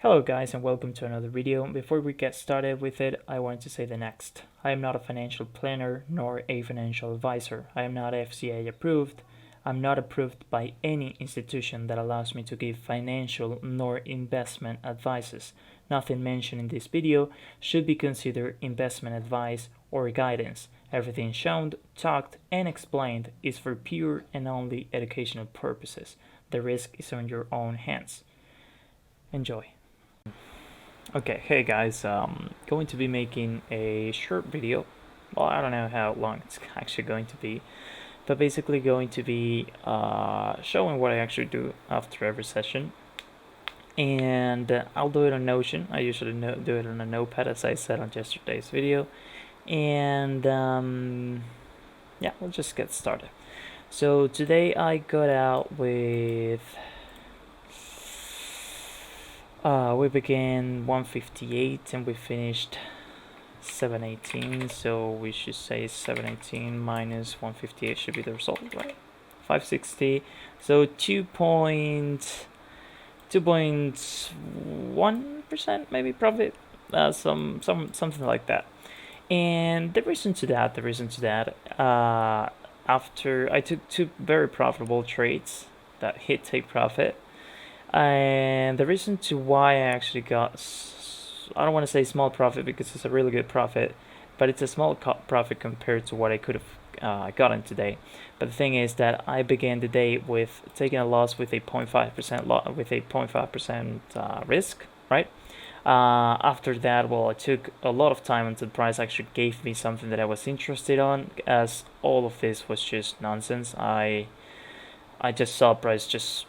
Hello guys and welcome to another video. Before we get started with it, I want to say the next. I am not a financial planner nor a financial advisor. I am not FCA approved. I'm not approved by any institution that allows me to give financial nor investment advices. Nothing mentioned in this video should be considered investment advice or guidance. Everything shown, talked, and explained is for pure and only educational purposes. The risk is on your own hands. Enjoy. Okay, hey guys, going to be making a short video. Well, I don't know how long it's actually going to be, but basically going to be showing what I actually do after every session. And I'll do it on Notion. I usually do it on a notepad, as I said on yesterday's video. And yeah, we'll just get started. So today I got out with we began 158 and we finished 718, so we should say 718 minus 158 should be the result, right? 560, so 2.1% maybe profit, something like that. And the reason to that, after I took two very profitable trades that hit take profit. And the reason to why I actually got, I don't want to say small profit because it's a really good profit, but it's a small profit compared to what I could have gotten today. But the thing is that I began the day with taking a loss with a 0.5% risk, right? After that, well, I took a lot of time until the price actually gave me something that I was interested on, as all of this was just nonsense. I just saw price just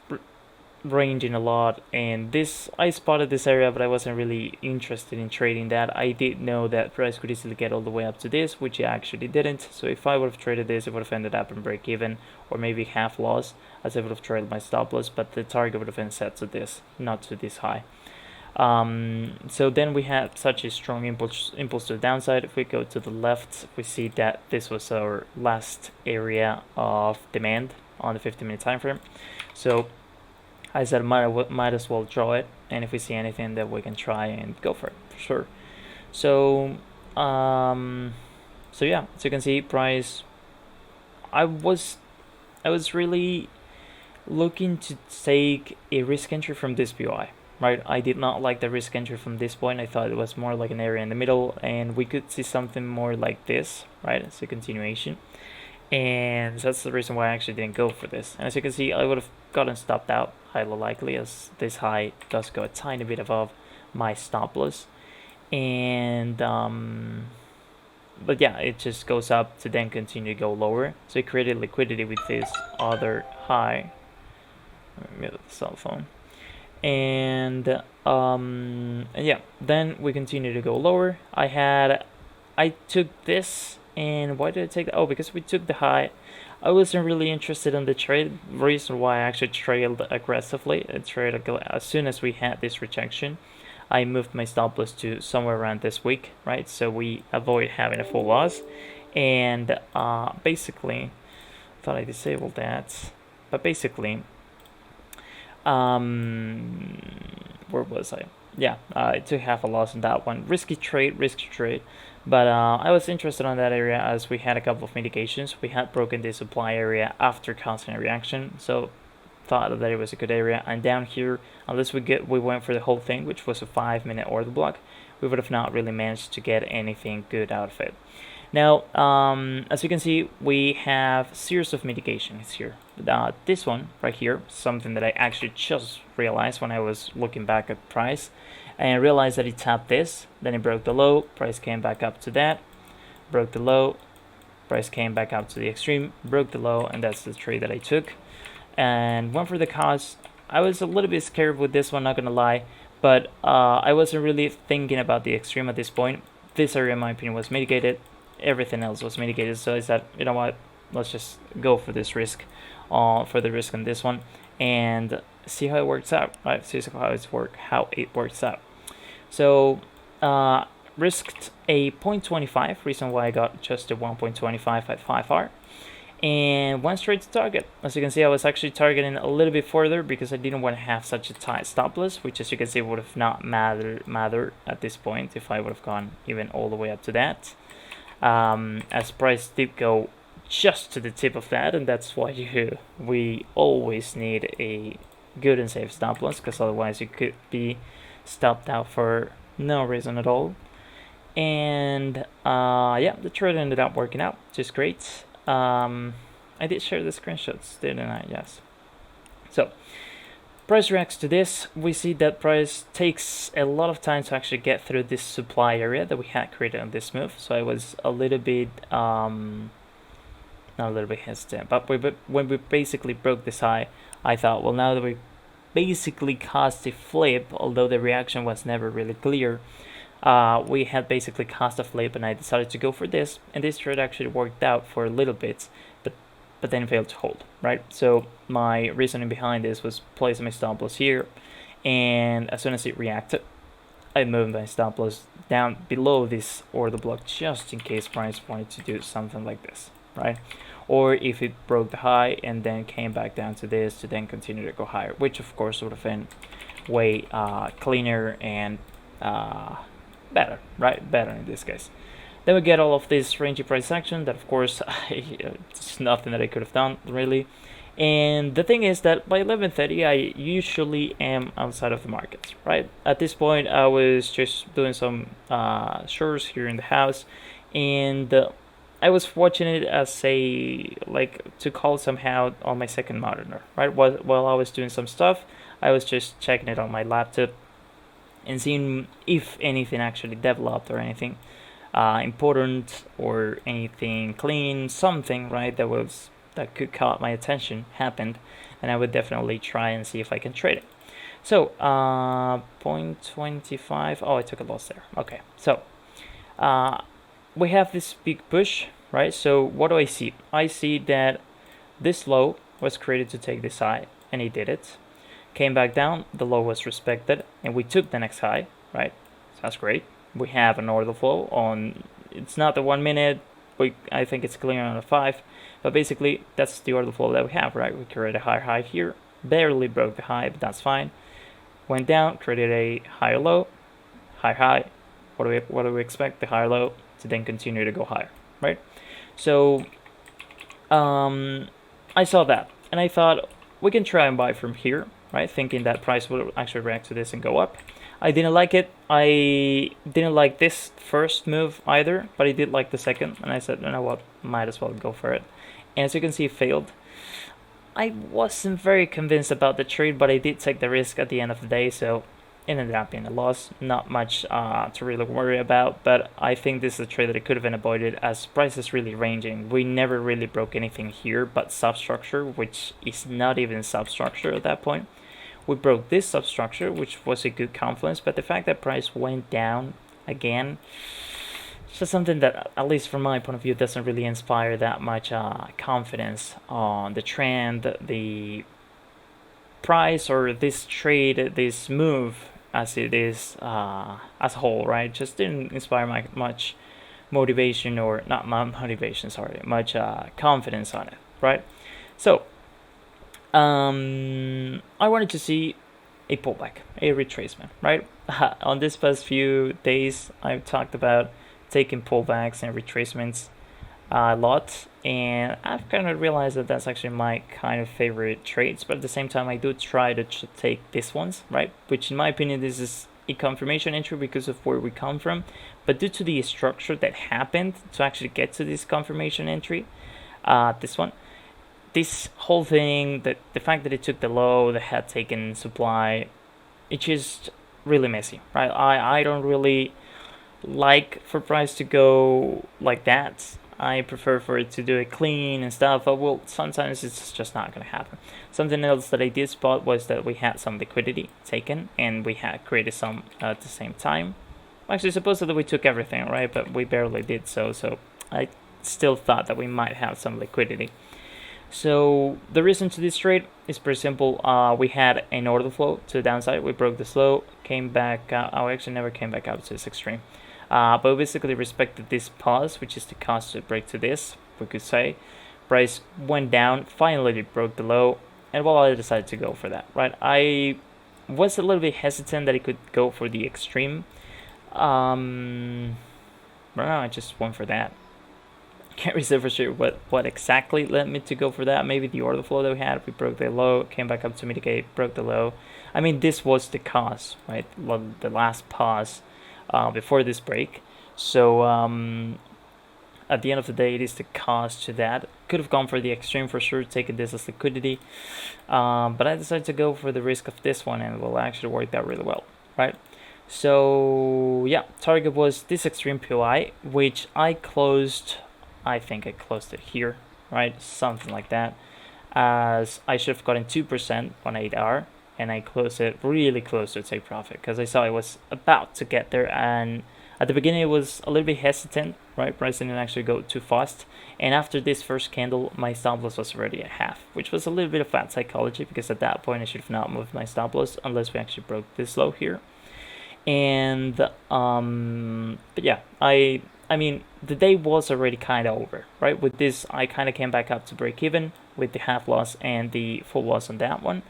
ranging a lot, and I spotted this area, but I wasn't really interested in trading that. I did know that price could easily get all the way up to this, which it actually didn't. So if I would have traded this, it would have ended up in break even or maybe half loss, as I would have traded my stop loss, but the target would have been set to this, not to this high. So then we had such a strong impulse to the downside. If we go to the left, we see that this was our last area of demand on the 50-minute time frame. So I said might as well draw it, and if we see anything that we can try and go for it, for sure. So yeah, as you can see, price, I was really looking to take a risk entry from this POI, right? I did not like the risk entry from this point. I thought it was more like an area in the middle, and we could see something more like this, right? It's a continuation. And that's the reason why I actually didn't go for this. And as you can see, I would have gotten stopped out highly likely, as this high does go a tiny bit above my stop loss. And but yeah, it just goes up to then continue to go lower. So it created liquidity with this other high. Let me mute the cell phone. And yeah, then we continue to go lower. I took this. And why did I take that? Oh, because we took the high. I wasn't really interested in the trade. Reason why I actually trailed aggressively. I traded as soon as we had this rejection. I moved my stop loss to somewhere around this week, right? So we avoid having a full loss. And basically, I thought I disabled that. But basically, where was I? Yeah, I took half a loss on that one. Risky trade. But I was interested on that area as we had a couple of mitigations. We had broken the supply area after causing a reaction, so thought that it was a good area. And down here, unless we went for the whole thing, which was a 5-minute order block, we would have not really managed to get anything good out of it. Now, as you can see, we have series of mitigations here. This one right here, something that I actually just realized when I was looking back at price, and I realized that it tapped this, then it broke the low, price came back up to that, broke the low, price came back up to the extreme, broke the low, and that's the trade that I took. And went for the cause. I was a little bit scared with this one, not gonna lie, but I wasn't really thinking about the extreme at this point. This area, in my opinion, was mitigated. Everything else was mitigated, so I said, you know what, let's just go for this risk, for the risk on this one, and see how it works out, right? See how it works out. So risked a 0.25, reason why I got just a 1.25 at 5R, and went straight to target. As you can see, I was actually targeting a little bit further because I didn't want to have such a tight stop loss, which, as you can see, would have not mattered at this point if I would have gone even all the way up to that. As price did go just to the tip of that, and that's why we always need a good and safe stop loss, because otherwise you could be stopped out for no reason at all. And yeah, the trade ended up working out just great. I did share the screenshots, didn't I? Yes. So price reacts to this. We see that price takes a lot of time to actually get through this supply area that we had created on this move. So I was a little bit not a little bit hesitant, but when we basically broke this high, I thought, well, now that we basically caused a flip, although the reaction was never really clear, we had basically caused a flip, and I decided to go for this, and this trade actually worked out for a little bit, but then failed to hold, right? So my reasoning behind this was placing my stop loss here, and as soon as it reacted, I moved my stop loss down below this order block just in case price wanted to do something like this, right? Or if it broke the high and then came back down to this to then continue to go higher, which of course would have been way cleaner and better, right? Better in this case. Then we get all of this rangy price action that, of course, it's nothing that I could have done, really. And the thing is that by 11:30, I usually am outside of the market, right? At this point, I was just doing some chores here in the house, and I was watching it as to call somehow on my second monitor, right? While I was doing some stuff, I was just checking it on my laptop and seeing if anything actually developed or anything important or anything clean, something, right, that could caught my attention happened, and I would definitely try and see if I can trade it. So 0.25. Oh, I took a loss there. Okay, so we have this big push, right? So what do I see? I see that this low was created to take this high, and it did it. Came back down, the low was respected, and we took the next high, right? So that's great. We have an order flow on, it's not the 1 minute, I think it's clear on a 5, but basically that's the order flow that we have, right? We created a high here, barely broke the high, but that's fine. Went down, created a higher low, high. What do we expect? The higher low to then continue to go higher, right? So I saw that, and I thought we can try and buy from here, right? Thinking that price will actually react to this and go up. I didn't like it. I didn't like this first move either, but I did like the second, and I said, you know what, might as well go for it. And as you can see, it failed. I wasn't very convinced about the trade, but I did take the risk at the end of the day, so it ended up being a loss. Not much to really worry about, but I think this is a trade that it could have been avoided, as price is really ranging. We never really broke anything here but substructure, which is not even substructure at that point. We broke this substructure, which was a good confluence, but the fact that price went down again, it's just something that, at least from my point of view, doesn't really inspire that much confidence on the trend, the price, or this trade, this move as it is as a whole, right? Just didn't inspire much motivation, or not motivation, sorry, much confidence on it, right? So I wanted to see a pullback, a retracement, right? On this past few days, I've talked about taking pullbacks and retracements a lot, and I've kind of realized that that's actually my kind of favorite trades, but at the same time, I do try to take these ones, right? Which, in my opinion, this is a confirmation entry because of where we come from, but due to the structure that happened to actually get to this confirmation entry, this whole thing, the fact that it took the low, that had taken supply, it's just really messy, right? I don't really like for price to go like that. I prefer for it to do it clean and stuff, but well, sometimes it's just not going to happen. Something else that I did spot was that we had some liquidity taken, and we had created some at the same time. Actually, supposedly we took everything, right? But we barely did so I still thought that we might have some liquidity. So the reason to this trade is pretty simple. We had an order flow to the downside. We broke the low, came back out. I actually never came back out to this extreme. But we basically respected this pause, which is the cause to break to this, we could say. price went down, finally it broke the low, and well, I decided to go for that, right? I was a little bit hesitant that it could go for the extreme. But no, I just went for that. Can't really say for sure what exactly led me to go for that. Maybe the order flow that we had, we broke the low, came back up to mitigate, broke the low. I mean, this was the cause, right? The last pause before this break. So at the end of the day, it is the cause to that. Could have gone for the extreme for sure, taking this as liquidity. But I decided to go for the risk of this one, and it will actually work out really well, right? So yeah, target was this extreme POI, which I closed. I think I closed it here, right? Something like that. As I should have gotten 2% on 8 hour, and I closed it really close to take profit because I saw it was about to get there. And at the beginning, it was a little bit hesitant, right? Price didn't actually go too fast. And after this first candle, my stop loss was already at half, which was a little bit of bad psychology because at that point I should have not moved my stop loss unless we actually broke this low here. And but yeah, I mean the day was already kind of over, right? With this, I kind of came back up to break even with the half loss and the full loss on that one,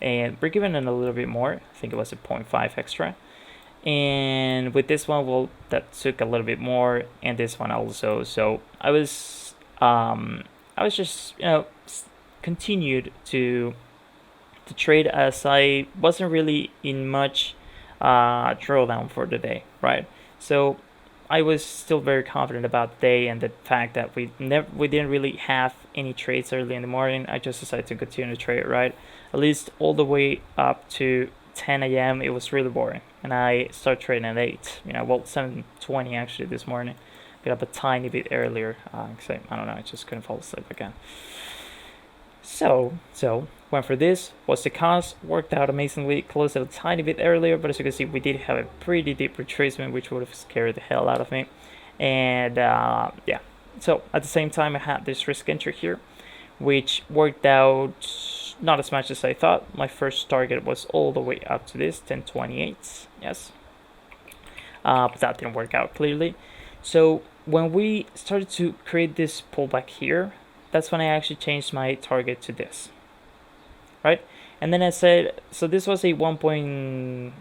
and break even and a little bit more. I think it was a 0.5 extra. And with this one, well, that took a little bit more, and this one also. So I was just continued to trade as I wasn't really in much drawdown for the day, right? So I was still very confident about the day and the fact that we didn't really have any trades early in the morning. I just decided to continue to trade, right? At least all the way up to 10 a.m. It was really boring, and I started trading at 8. 7:20 actually this morning. Got up a tiny bit earlier because I don't know, I just couldn't fall asleep again. So went for this, was the cause, worked out amazingly, closed it a tiny bit earlier, but as you can see, we did have a pretty deep retracement, which would have scared the hell out of me. And yeah, so at the same time, I had this risk entry here, which worked out not as much as I thought. My first target was all the way up to this 1028, yes, but that didn't work out clearly. So when we started to create this pullback here, that's when I actually changed my target to this, right? And then I said, so this was a 1%,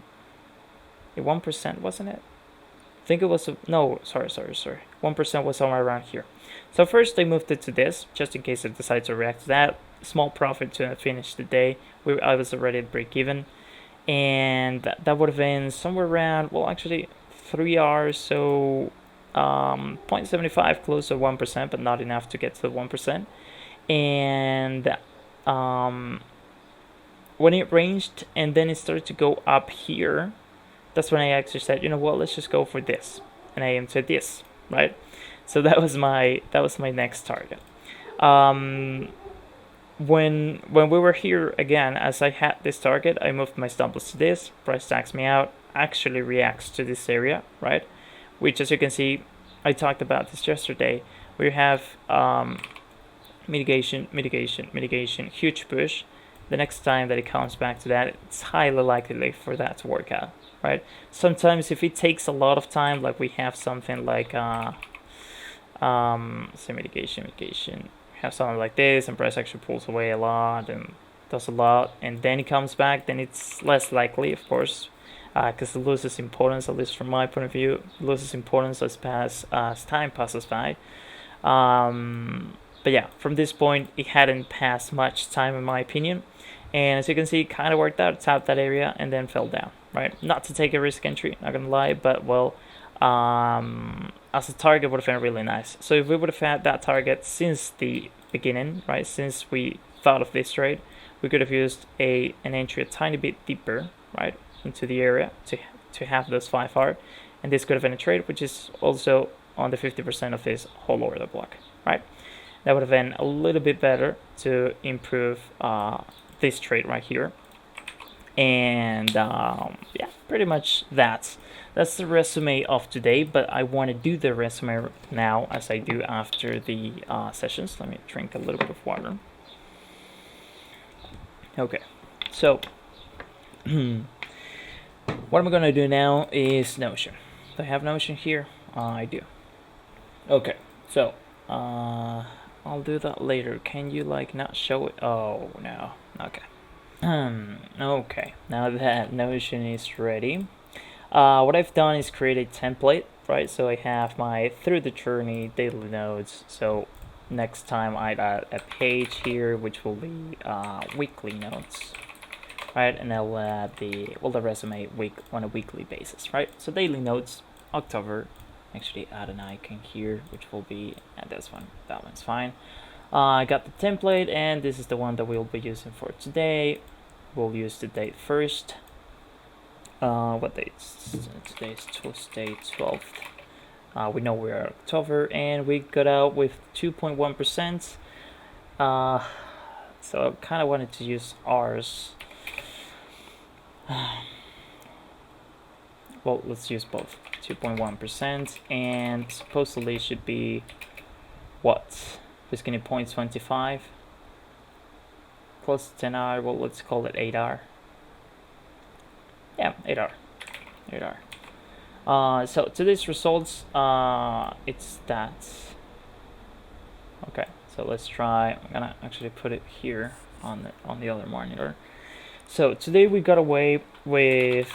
wasn't it? I think it was, no, sorry. 1% was somewhere around here. So first I moved it to this, just in case it decides to react to that. Small profit to finish the day. I was already at break even. And that would have been somewhere around, well, actually 3 hours, so 0.75, close to 1%, but not enough to get to the 1%. And when it ranged and then it started to go up here, that's when I actually said, let's just go for this, and I aimed to this, right? So that was my next target. When we were here again, as I had this target, I moved my stop loss to this. Price tags me out, actually reacts to this area, right? Which, as you can see, I talked about this yesterday. We have mitigation, huge push. The next time that it comes back to that, it's highly likely for that to work out, right? Sometimes if it takes a lot of time, like we have something like say mitigation, have something like this, and price actually pulls away a lot and does a lot, and then it comes back, then it's less likely, of course, because it loses importance, at least from my point of view, it loses importance as time passes by. But yeah, from this point, it hadn't passed much time in my opinion. And as you can see, it kind of worked out, tapped that area, and then fell down, right? Not to take a risk entry, not gonna lie, but well, as a target would have been really nice. So if we would have had that target since the beginning, right, since we thought of this trade, we could have used an entry a tiny bit deeper, right, into the area to have those 5R, and this could have been a trade which is also on the 50% of this whole order block, right? That would have been a little bit better to improve this trade right here. And yeah, pretty much that's the resume of today, but I want to do the resume now as I do after the sessions. Let me drink a little bit of water. Okay, so what I'm gonna do now is Notion. Do I have Notion here? I do. Okay, so I'll do that later. Can you like not show it? Oh no. Okay. Okay. Now that Notion is ready, what I've done is create a template, right? So I have my through the journey daily notes. So next time I'd add a page here, which will be weekly notes, right? And I'll add the resume week on a weekly basis, right? So daily notes, October. Actually, add an icon here, which will be this one. That one's fine. I got the template, and this is the one that we'll be using for today. We'll use the date first. What date? Today's Tuesday, 12th. We know we're October, and we got out with 2.1%. So I kind of wanted to use ours. Well, let's use both. 2.1%, and supposedly it should be what? Risking 0.25 close to 10R. Well, let's call it 8R. Yeah, 8R. 8R. So today's results, it's that. Okay, so let's try. I'm gonna actually put it here on the other monitor. So today we got away with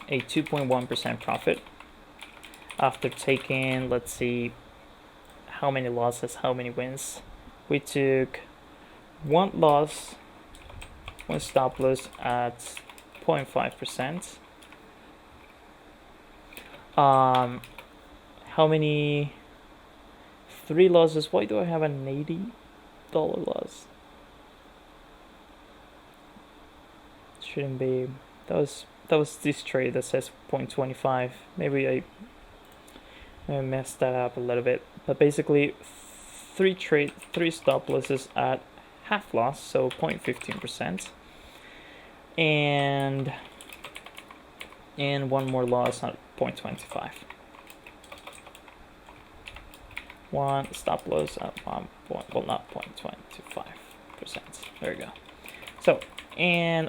a 2.1% profit after taking, let's see, how many losses, how many wins. We took one loss, one stop loss at 0.5%. How many? 3 losses. Why do I have an $80 loss? Shouldn't be. That was this trade that says 0.25. Maybe I messed that up a little bit. But basically, 3 stop losses at half loss, so 0.15%, and one more loss at 0.25. One stop loss at not 0.25%. There you go. So and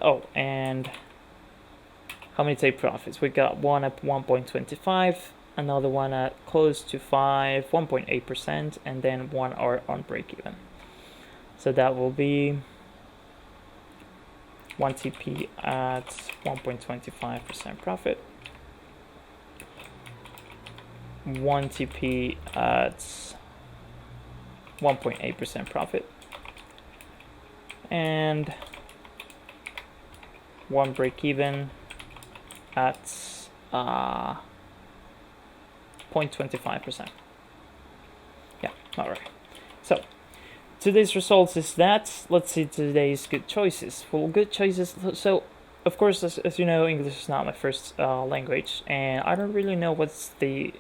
how many take profits? We got one at 1.25, another one at close to 1.8%, and then one are on break even. So that will be 1 TP at 1.25% profit, 1 TP at 1.8% profit, and one break even at 0.25%. Yeah, all right. So today's results is that. Let's see today's good choices. Well, good choices. So, of course, as you know, English is not my first language, and I don't really know what's the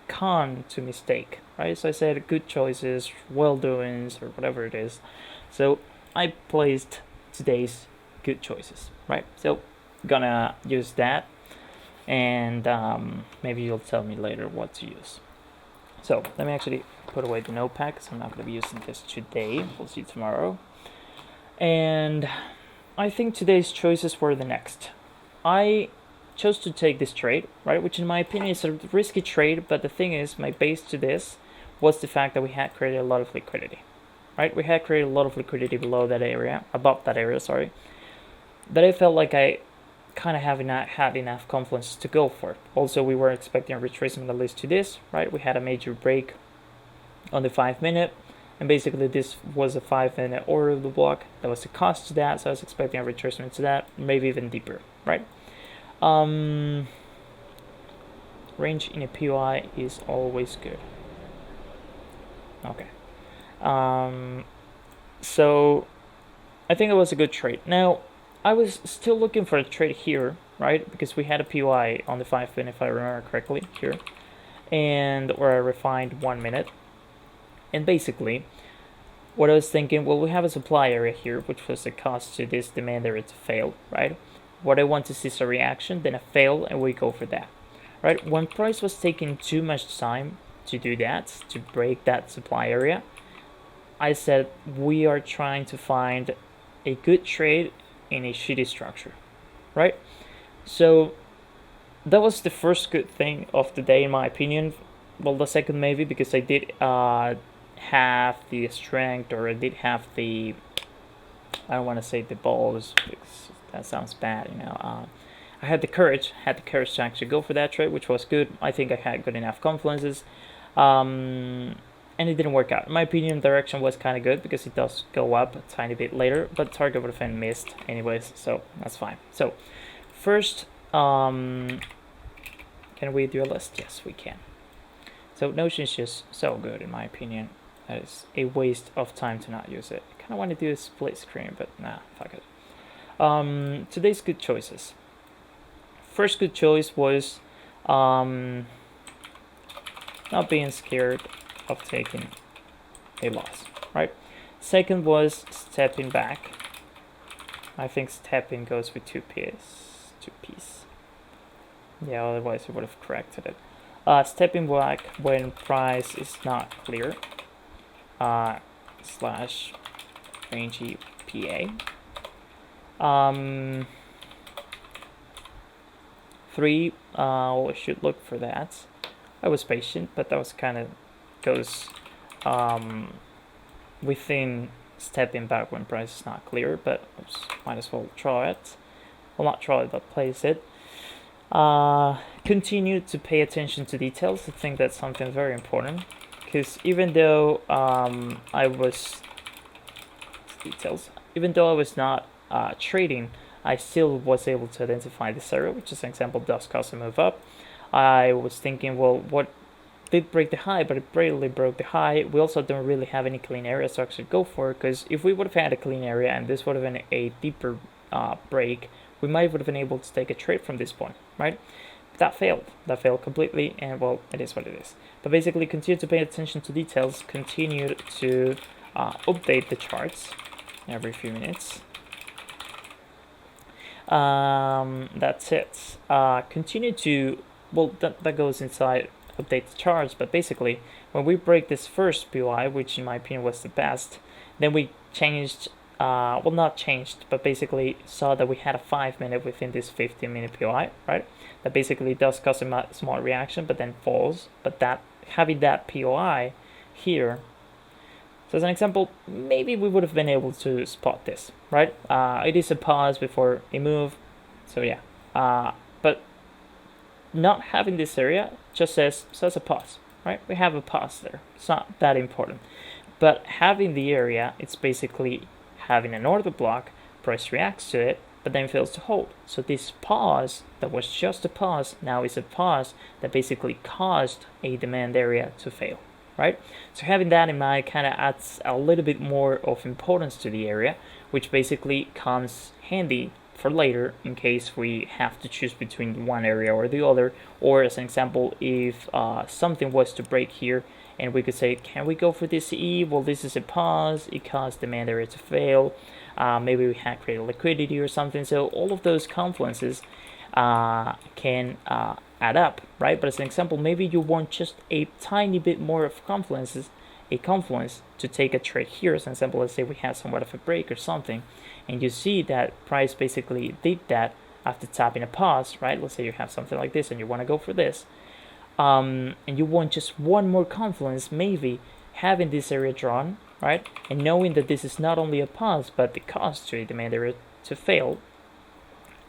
con to mistake, right? So I said good choices, well doings, or whatever it is. So I placed today's good choices, right? So gonna use that, and maybe you'll tell me later what to use. So let me actually put away the notepad because I'm not going to be using this today. We'll see tomorrow. And I think today's choices were the next. I chose to take this trade, right? Which in my opinion is a risky trade, but the thing is, my base to this was the fact that we had created a lot of liquidity, right? We had created a lot of liquidity above that area, that I felt like I kind of had enough confidence to go for. Also, we were expecting a retracement at least to this, right? We had a major break on the 5-minute, and basically this was a 5-minute order of the block. That was the cost to that, so I was expecting a retracement to that, maybe even deeper, right? Range in a POI is always good. Okay. So I think it was a good trade. Now, I was still looking for a trade here, right? Because we had a POI on the 5-minute, if I remember correctly, here, and or a refined 1-minute. And basically, what I was thinking, well, we have a supply area here, which was the cost to this demand area to fail, right? What I want to see is a reaction, then a fail, and we go for that, right? When price was taking too much time to do that, to break that supply area, I said we are trying to find a good trade in a shitty structure, right? So that was the first good thing of the day, in my opinion. well, the second maybe because I did have the strength, or I did have the, I don't want to say the balls because that sounds bad, I had the courage, to actually go for that trade, which was good. I think I had good enough confluences, and it didn't work out. In my opinion, direction was kind of good because it does go up a tiny bit later, but target would have been missed anyways, so that's fine. So first, can we do a list? Yes, we can. So Notion is just so good in my opinion. That is a waste of time to not use it. I kind of want to do a split screen, but nah, fuck it. Today's good choices. First good choice was not being scared of taking a loss, right? Second was stepping back. I think stepping goes with 2Ps. Yeah, otherwise I would have corrected it. Stepping back when price is not clear. Slash rangy PA. 3, we should look for that. I was patient, but that was kind of goes within stepping back when price is not clear, but might as well try it. Well, not try it, but place it. Continue to pay attention to details. I think that's something very important, because even though I was not trading, I still was able to identify this area, which is an example does cause a move up. I was thinking, well, what did break the high, but it barely broke the high. We also don't really have any clean areas to actually go for, because if we would have had a clean area and this would have been a deeper break, we might would have been able to take a trade from this point, right? That failed completely, and well, it is what it is. But basically, continue to pay attention to details, continue to update the charts every few minutes. That's it. Continue to, well, that goes inside update the charts, but basically when we break this first POI, which in my opinion was the best, then we changed, well, not changed, but basically saw that we had a 5-minute within this 15-minute POI, right? That basically does cause a small reaction, but then falls. But that having that POI here, so as an example, maybe we would have been able to spot this, right? It is a pause before a move, so yeah. But not having this area just says a pause, right? We have a pause there. It's not that important. But having the area, it's basically having an order block, price reacts to it, but then fails to hold. So this pause that was just a pause now is a pause that basically caused a demand area to fail, right? So having that in mind kind of adds a little bit more of importance to the area, which basically comes handy for later in case we have to choose between one area or the other. Or as an example, if something was to break here and we could say, can we go for this E? Well, this is a pause, it caused demand area to fail. Maybe we had created liquidity or something. So all of those confluences can add up, right? But as an example, maybe you want just a tiny bit more of confluence to take a trade here. As an example, let's say we have somewhat of a break or something, and you see that price basically did that after tapping a pause, right? Let's say you have something like this and you want to go for this, and you want just one more confluence, maybe having this area drawn, right? And knowing that this is not only a pause, but the cause to a demand area to fail,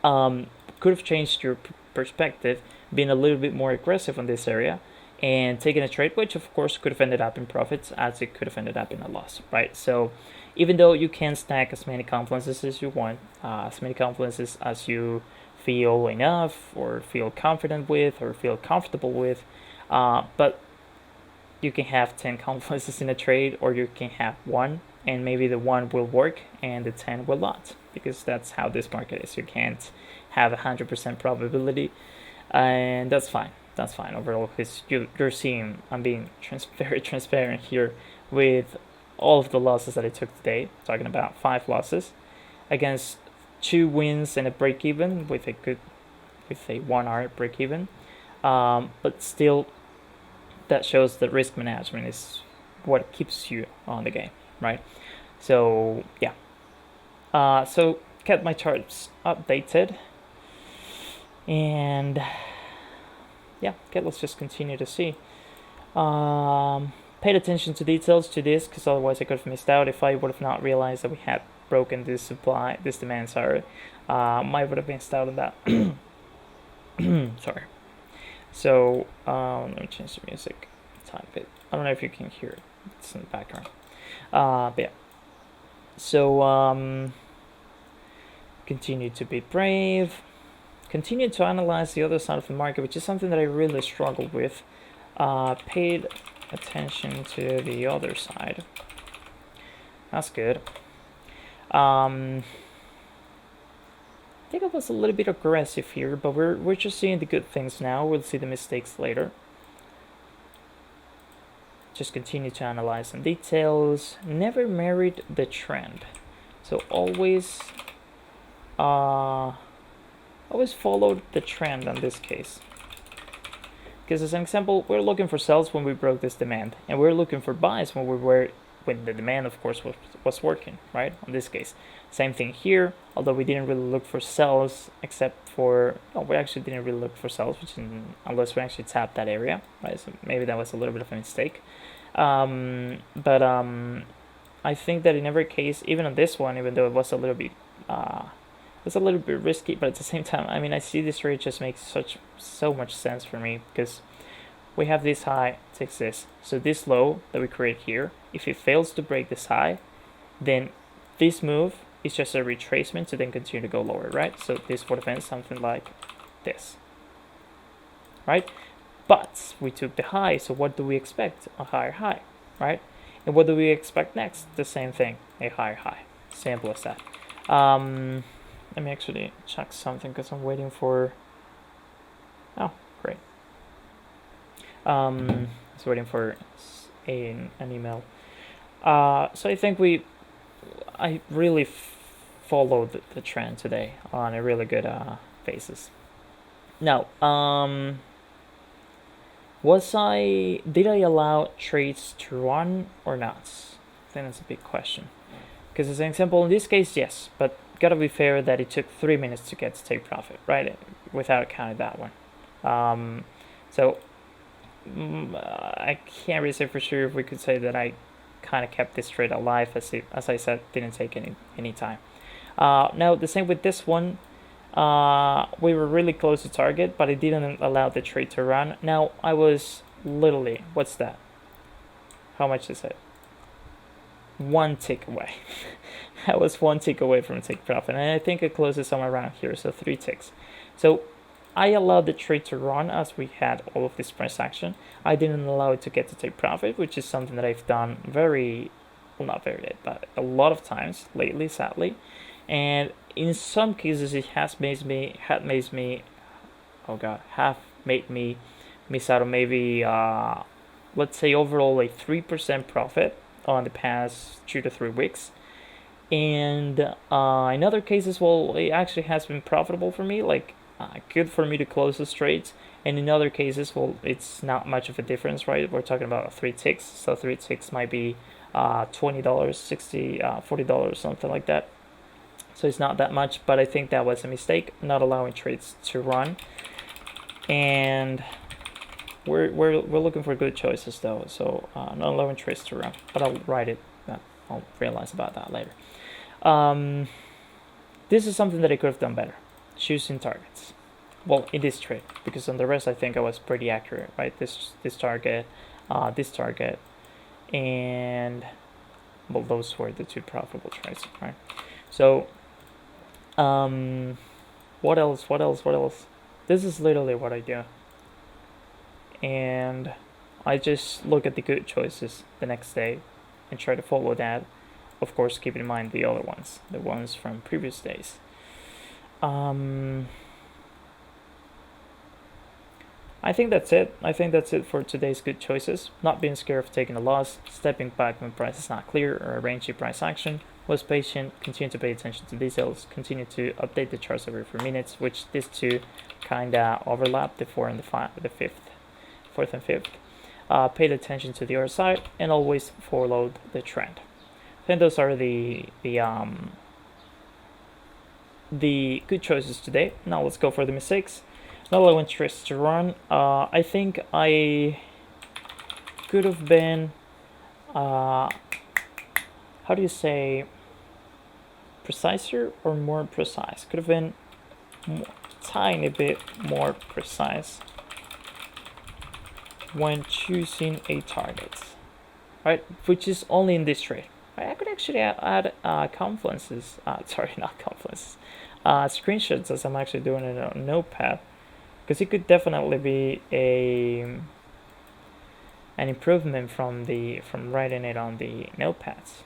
could have changed your perspective, being a little bit more aggressive on this area and taking a trade, which of course could have ended up in profits as it could have ended up in a loss, right? So even though you can stack as many confluences as you want, as many confluences as you feel enough or feel confident with or feel comfortable with, but you can have 10 confluences in a trade, or you can have one and maybe the one will work and the 10 will not, because that's how this market is. You can't have 100% probability, and that's fine. That's fine overall, because you're seeing I'm being very transparent here with all of the losses that I took today. Talking about 5 losses against 2 wins and a break even with a 1 hour break even, but still that shows that risk management is what keeps you on the game, right? So yeah, so kept my charts updated, and yeah, okay, let's just continue to see. Paid attention to details to this because otherwise I could have missed out if I would have not realized that we had broken this demand. Sorry, might would have missed out on that. Sorry. So let me change the music a tiny bit. I don't know if you can hear it. It's in the background. But yeah. So continue to be brave. Continue to analyze the other side of the market, which is something that I really struggled with. Paid attention to the other side. That's good. I think I was a little bit aggressive here, but we're just seeing the good things now. We'll see the mistakes later. Just continue to analyze some details. Never married the trend, so always followed the trend in this case. Because as an example, we're looking for sells when we broke this demand, and we're looking for buys when the demand, of course, was working, right? In this case, same thing here. Although we didn't really look for sells, except for we actually didn't really look for sells, unless we actually tapped that area, right? So maybe that was a little bit of a mistake. But I think that in every case, even on this one, even though it was a little bit risky, but at the same time, I mean, I see this trade just makes so much sense for me because we have this high takes this, so this low that we create here, if it fails to break this high, then this move is just a retracement to then continue to go lower, right? So this would have been something like this, right? But we took the high, so what do we expect? A higher high, right? And what do we expect next? The same thing, a higher high. Simple as that. Let me actually check something because I'm waiting for. Oh, great. I was waiting for an email. So I think I really followed the trend today on a really good basis. Now, did I allow trades to run or not? I think that's a big question. Because as an example, in this case, yes, but gotta be fair that it took 3 minutes to get to take profit, right? Without counting that one. So I can't really say for sure if we could say that I kind of kept this trade alive, as I said, didn't take any time. Now the same with this one. We were really close to target, but I didn't allow the trade to run. Now I was literally, what's that? How much is it? One tick away. I was one tick away from take profit, and I think it closes somewhere around here, so 3 ticks. So I allowed the trade to run as we had all of this price action. I didn't allow it to get to take profit, which is something that I've done not very late, but a lot of times lately, sadly. And in some cases, it have made me miss out on maybe, let's say overall a 3% profit on the past 2 to 3 weeks. And in other cases, well, it actually has been profitable for me, like good for me to close the trades. And in other cases, well, it's not much of a difference, right? We're talking about 3 ticks, so 3 ticks might be $20, $60, $40, something like that. So it's not that much, but I think that was a mistake, not allowing trades to run. And we're looking for good choices though, so not allowing trades to run. But I'll write it. I'll realize about that later. This is something that I could have done better, choosing targets. Well, in this trade, because on the rest I think I was pretty accurate, right? This target, and well, those were the 2 profitable trades, right? So, what else? This is literally what I do, and I just look at the good choices the next day and try to follow that. Of course, keep in mind the other ones, the ones from previous days. I think that's it. For today's good choices. Not being scared of taking a loss, stepping back when price is not clear, or arranging price action. Was patient, continue to pay attention to details, continue to update the charts every 4 minutes, which these 2 kinda overlap, the 4 and the 5, the 4th and 5th. Paid attention to the other side, and always followed the trend. I think those are the good choices today. Now let's go for the mistakes. Not allowing trades to run. I think I could have been, how do you say, preciser or more precise? Could have been tiny bit more precise when choosing a target, right? Which is only in this trade. Right? I could actually add confluences. Sorry, not confluences. Screenshots, as I'm actually doing it on Notepad, because it could definitely be an improvement from writing it on the notepads,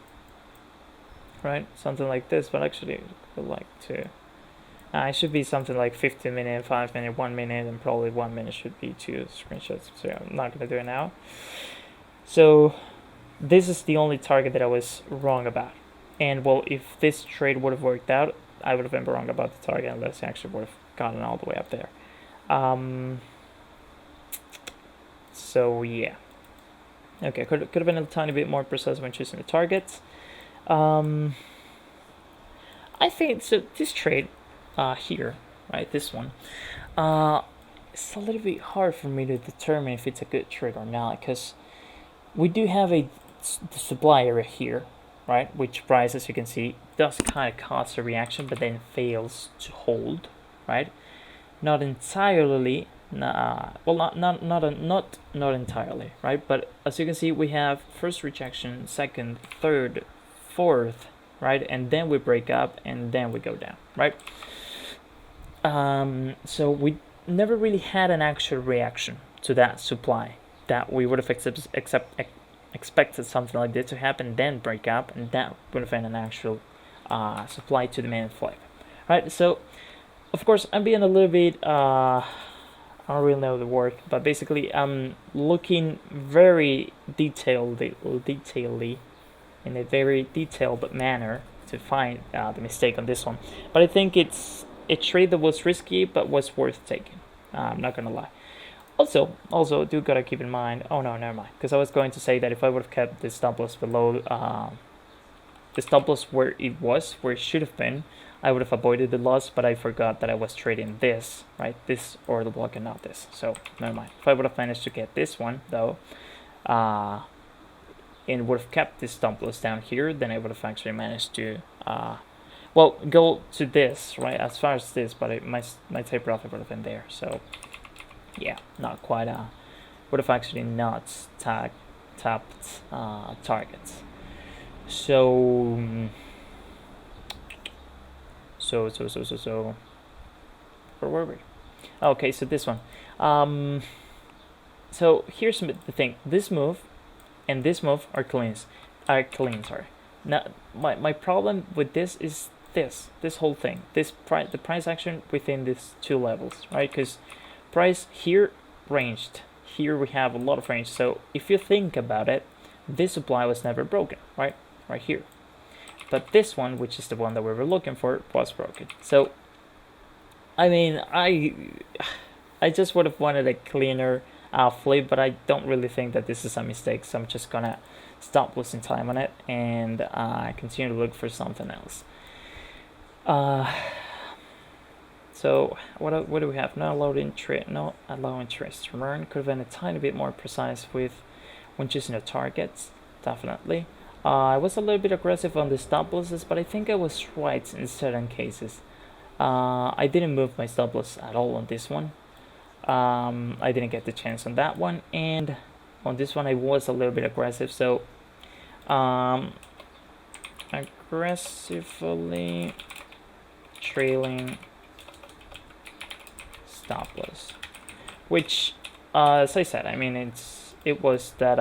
right? Something like this, but actually, I would like to. It should be something like 15 minute, 5 minute, 1 minute, and probably 1 minute should be 2 screenshots. So I'm not gonna do it now. So this is the only target that I was wrong about. And well, if this trade would have worked out, I would have been wrong about the target unless I actually would have gotten all the way up there. So yeah. Okay, could have been a tiny bit more precise when choosing the targets. I think so. This trade, here, right, this one, it's a little bit hard for me to determine if it's a good trade or not, because we do have the supply area here, right, which price, as you can see, does kind of cause a reaction, but then fails to hold, right? Not entirely. Well, not entirely, right? But as you can see, we have first rejection, second, third, fourth, right? And then we break up, and then we go down, right? So we never really had an actual reaction to that supply that we would have expected something like this to happen, then break up, and that would have been an actual supply to demand flip, right? So, of course, I'm being a little bit I don't really know the word, but basically I'm looking very detailedly in a very detailed manner to find the mistake on this one. But I think it's a trade that was risky but was worth taking. I'm not gonna lie. Also, do gotta keep in mind. Oh no, never mind. Because I was going to say that if I would have kept the stop loss below, the stop loss where it should have been, I would have avoided the loss, but I forgot that I was trading this, right? This order block and not this. So, never mind. If I would have managed to get this one, though, and would have kept this stop loss down here, then I would have actually managed to, go to this, right? As far as this, but my take profit would have been there. So, yeah, not quite, would have actually not tapped targets. So, where were we? Okay, so this one. So here's the thing. This move and this move are cleans. Sorry. Now, my problem with this is this whole thing. The price action within these two levels, right? Because price here ranged. Here we have a lot of range. So if you think about it, this supply was never broken, right? Right here. But this one, which is the one that we were looking for, was broken. So, I mean, I just would have wanted a cleaner flip, but I don't really think that this is a mistake. So I'm just gonna stop wasting time on it and continue to look for something else. So what do we have? Not allowing interest run. Could have been a tiny bit more precise when choosing the targets, definitely. I was a little bit aggressive on the stop losses, but I think I was right in certain cases. I didn't move my stop loss at all on this one. I didn't get the chance on that one, and on this one I was a little bit aggressive. So, aggressively trailing stop loss, which, as I said, I mean it was that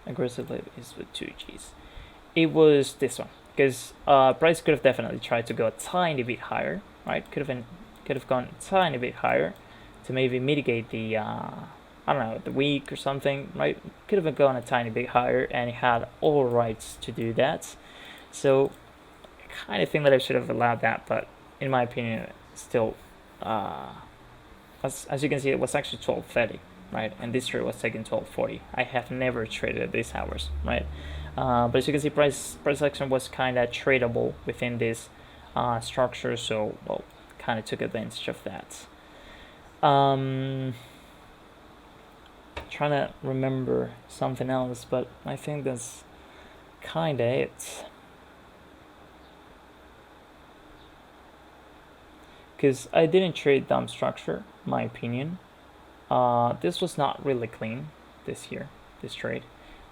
aggressively is with 2G's. It was this one, because price could have definitely tried to go a tiny bit higher, right? Could have gone a tiny bit higher to maybe mitigate the the week or something, right? Could have gone a tiny bit higher, and it had all rights to do that. So I kind of think that I should have allowed that, but in my opinion, still, as you can see, it was actually 12:30. Right, and this trade was taken 12:40. I have never traded at these hours, right? But as you can see, price action was kind of tradable within this structure, so kind of took advantage of that. trying to remember something else, but I think that's kinda it. Because I didn't trade dump structure, my opinion. This was not really clean this here, this trade,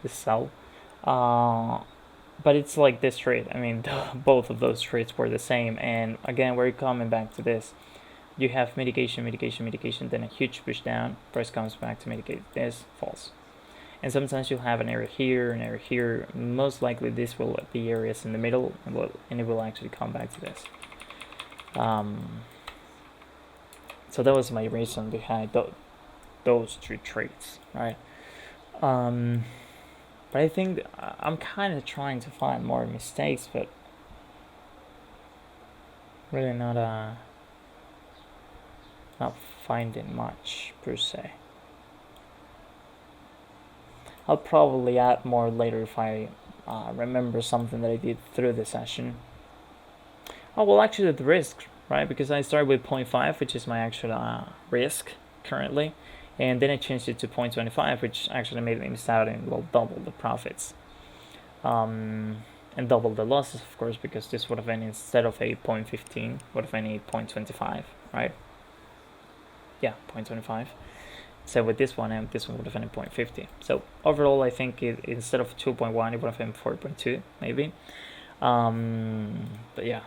this sell. But it's like this trade. I mean, both of those trades were the same. And again, we're coming back to this. You have mitigation, mitigation, mitigation, then a huge push down. Price comes back to mitigate this, false. And sometimes you'll have an area here, an area here. Most likely this will be areas in the middle, and it will actually come back to this. So that was my reason behind those two trades, right? But I think I'm kind of trying to find more mistakes, but really not finding much per se. I'll probably add more later if I remember something that I did through the session. Oh, well, actually the risk, right? Because I started with 0.5, which is my actual risk currently. And then I changed it to 0.25, which actually made me miss out and double the profits. And double the losses, of course, because this would have been, instead of a 0.15, would have been a 0.25, right? Yeah, 0.25. So with this one would have been a 0.50. So overall, I think instead of 2.1, it would have been 4.2, maybe. But yeah.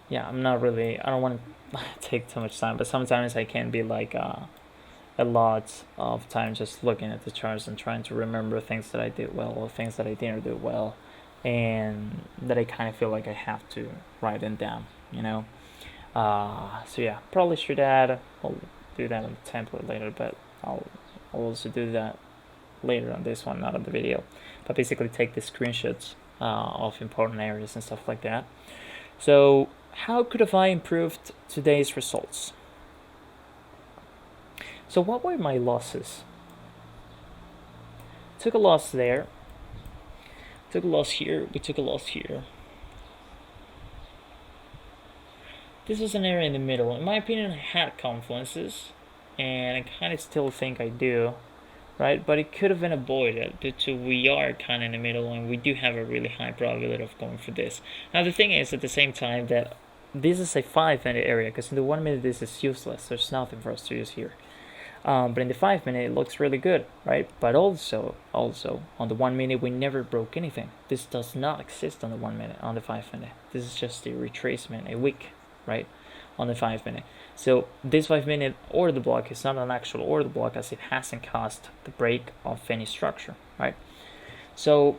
Yeah, I'm not really, I don't want to take too much time, but sometimes I can be like a lot of time just looking at the charts and trying to remember things that I did well or things that I didn't do well, and that I kind of feel like I have to write them down, you know. So yeah, probably should add. I'll do that on the template later, but I'll also do that later on this one, not on the video. But basically, take the screenshots of important areas and stuff like that. So how could have I improved today's results? So what were my losses? Took a loss there. Took a loss here. We took a loss here. This was an area in the middle. In my opinion, I had confluences, and I kind of still think I do, right? But it could have been avoided due to we are kind of in the middle, and we do have a really high probability of going for this. Now the thing is, at the same time, that this is a 5-minute area, because in the 1 minute this is useless. There's nothing for us to use here. But in the 5 minute it looks really good, right? But also on the 1 minute we never broke anything. This does not exist on the 1 minute, on the 5 minute. This is just a retracement, a wick, right? On the 5 minute. So this 5 minute order block is not an actual order block, as it hasn't caused the break of any structure, right? So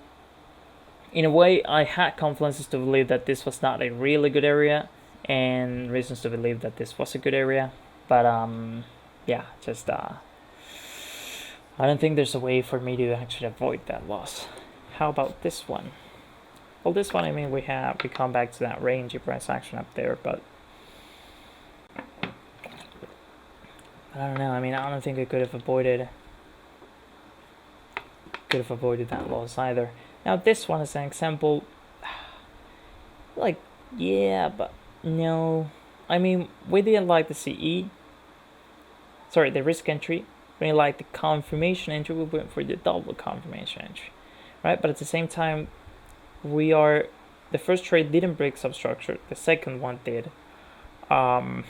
in a way, I had confluences to believe that this was not a really good area, and reasons to believe that this was a good area. But yeah, just I don't think there's a way for me to actually avoid that loss. How about this one? Well, this one, I mean, we come back to that range of price action up there, but I don't know. I mean, I don't think I could have avoided that loss either. Now this one is an example. Like, yeah, but no. I mean, we didn't like the CE. Sorry, the risk entry. We didn't like the confirmation entry. We went for the double confirmation entry, right? But at the same time, the first trade didn't break substructure. The second one did. Now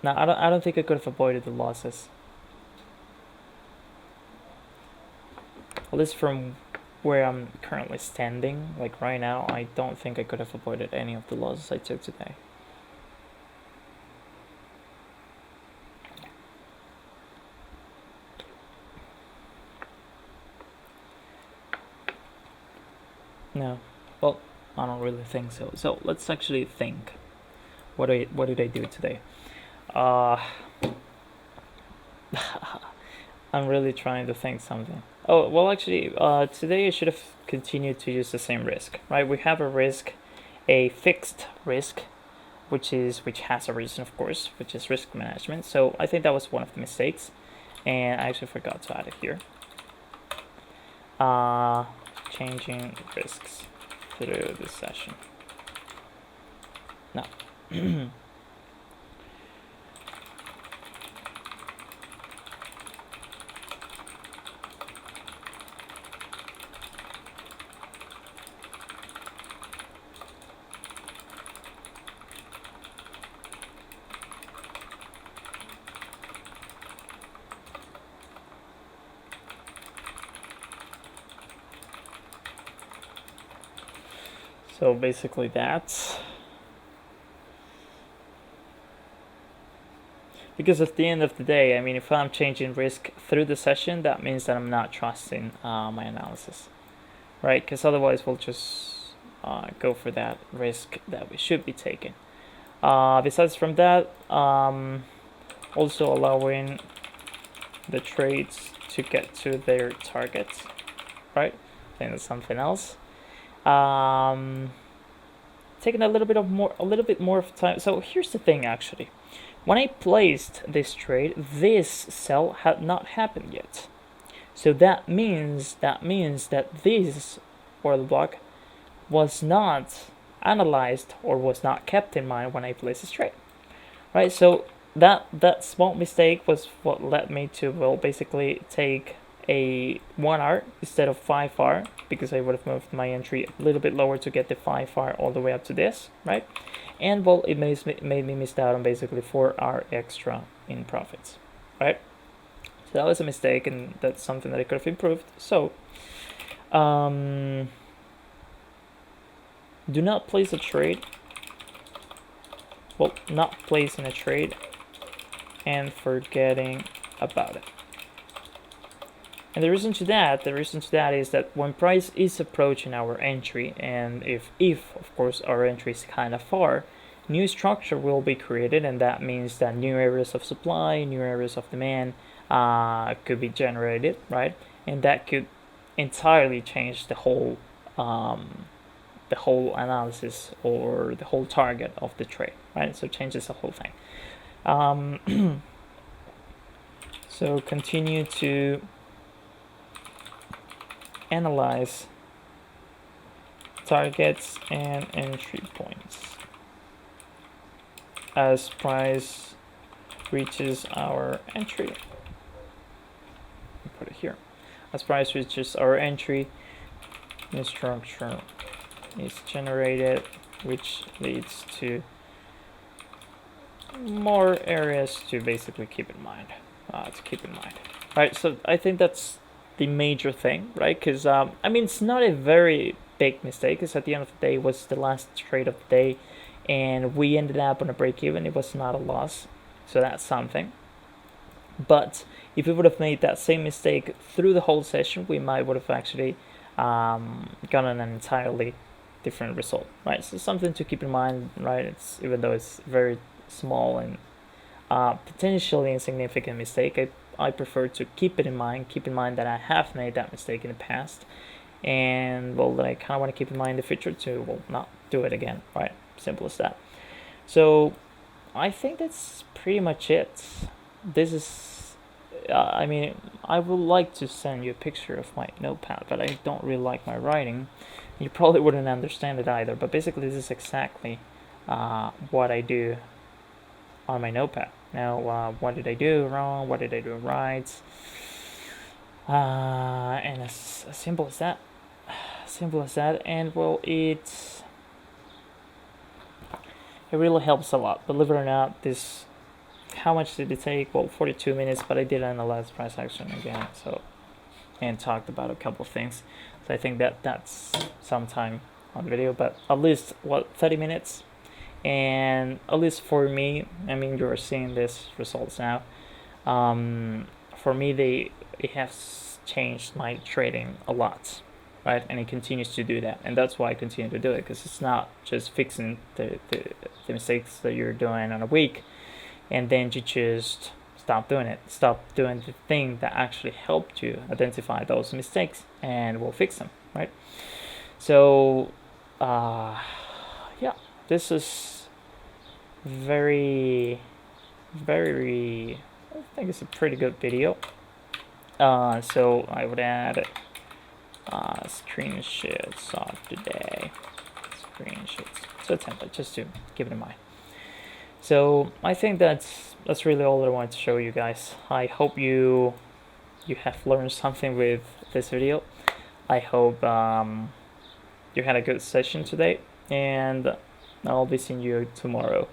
I don't think I could have avoided the losses. At least from where I'm currently standing, like right now, I don't think I could have avoided any of the losses I took today. No, well, I don't really think so. So let's actually think. What did I do today? I'm really trying to think something. Oh, well, actually, today I should have continued to use the same risk, right? We have a risk, a fixed risk, which has a reason, of course, which is risk management. So I think that was one of the mistakes, and I actually forgot to add it here. changing risks through this session. No. So basically that's because at the end of the day, I mean, if I'm changing risk through the session, that means that I'm not trusting my analysis, right? Because otherwise we'll just go for that risk that we should be taking. Besides from that, also allowing the trades to get to their targets, right? I think that's something else. Taking a little bit more of time. So here's the thing, actually. When I placed this trade, this sell had not happened yet. So that means that this order block was not analyzed or was not kept in mind when I placed this trade, right? So that small mistake was what led me to, well, basically take a 1R instead of 5R, because I would have moved my entry a little bit lower to get the 5R all the way up to this, right? And well, it made me miss out on basically 4R extra in profits, right? So that was a mistake, and that's something that I could have improved. So do not place a trade, well, not placing a trade and forgetting about it. And the reason to that is that when price is approaching our entry, and if of course our entry is kind of far, new structure will be created, and that means that new areas of supply, new areas of demand could be generated, right? And that could entirely change the whole analysis or the whole target of the trade, right? So it changes the whole thing. So continue to analyze targets and entry points as price reaches our entry. Put it here. As price reaches our entry, new structure is generated, which leads to more areas to basically keep in mind. Right, so I think that's the major thing, right? Because I mean, it's not a very big mistake, because at the end of the day, it was the last trade of the day, and we ended up on a break even. It was not a loss, so that's something. But if we would have made that same mistake through the whole session, we might would have actually gotten an entirely different result, right? So something to keep in mind, right? It's, even though it's very small and potentially insignificant mistake, I prefer to keep in mind that I have made that mistake in the past, and well, that I kind of want to keep in mind in the future to, well, not do it again, right? Simple as that. So I think that's pretty much it. This is I mean, I would like to send you a picture of my notepad, but I don't really like my writing. You probably wouldn't understand it either, but basically this is exactly what I do on my notepad. Now, what did I do wrong? What did I do right? And as simple as that. And well, it really helps a lot. Believe it or not, this. How much did it take? Well, 42 minutes, but I did analyze price action again, so, and talked about a couple of things. So I think that's some time on video, but at least 30 minutes. And at least for me, I mean, you're seeing these results now. For me, it has changed my trading a lot, right? And it continues to do that, and that's why I continue to do it, because it's not just fixing the mistakes that you're doing on a week, and then you just stop doing it. Stop doing the thing that actually helped you identify those mistakes, and we'll fix them, right? So, yeah, this is very, very, I think it's a pretty good video. So I would add screenshots of today. Screenshots. So a template, just to keep it in mind. So I think that's really all I wanted to show you guys. I hope you have learned something with this video. I hope you had a good session today, and I'll be seeing you tomorrow.